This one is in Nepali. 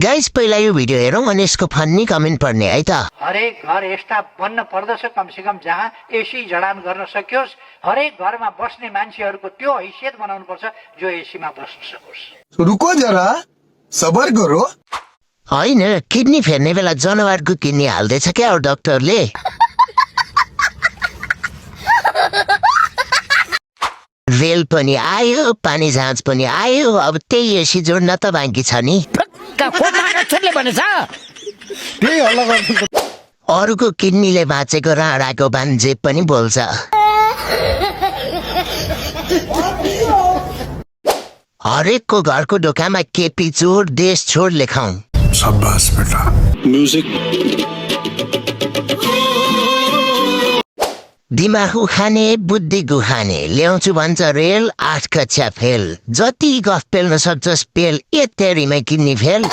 गाइस पहिला यो भिडियो हेरौँ अनि यसको फन्नी कमेन्ट पढ्ने है त। हरेक घर यस्ता बन्न पर्दछ कमसेकम जहाँ एसी जडान गर्न सकियोस्। हरेक घरमा बस्ने मान्छेहरूको त्यो हैसियत बनाउनु पर्छ जो एसीमा बस्न सकोस्। रुको जरा सबर करो। होइन किडनी फेर्ने बेला जनावरको किडनी हाल्दैछ क्या डाक्टरले। रेल पनि आयो, पानी जहाज पनि आयो, अब त्यही एसी जोड्न त बाँकी छ नि। अरूको किडनीले बाँचेको राडाको बान्जे पनि बोल्छ। हरेकको घरको ढोकामा केपी चोर देश छोड लेखाउँ। शाबाश बेटा। म्युजिक दिमाग उखाने बुद्धि गुखाने ल्याउँछु भन्छ रेल 8 कक्षा फेल। जति गफ पेल्न सक्छस् पेल, ए तेरीमै किडनी फेल।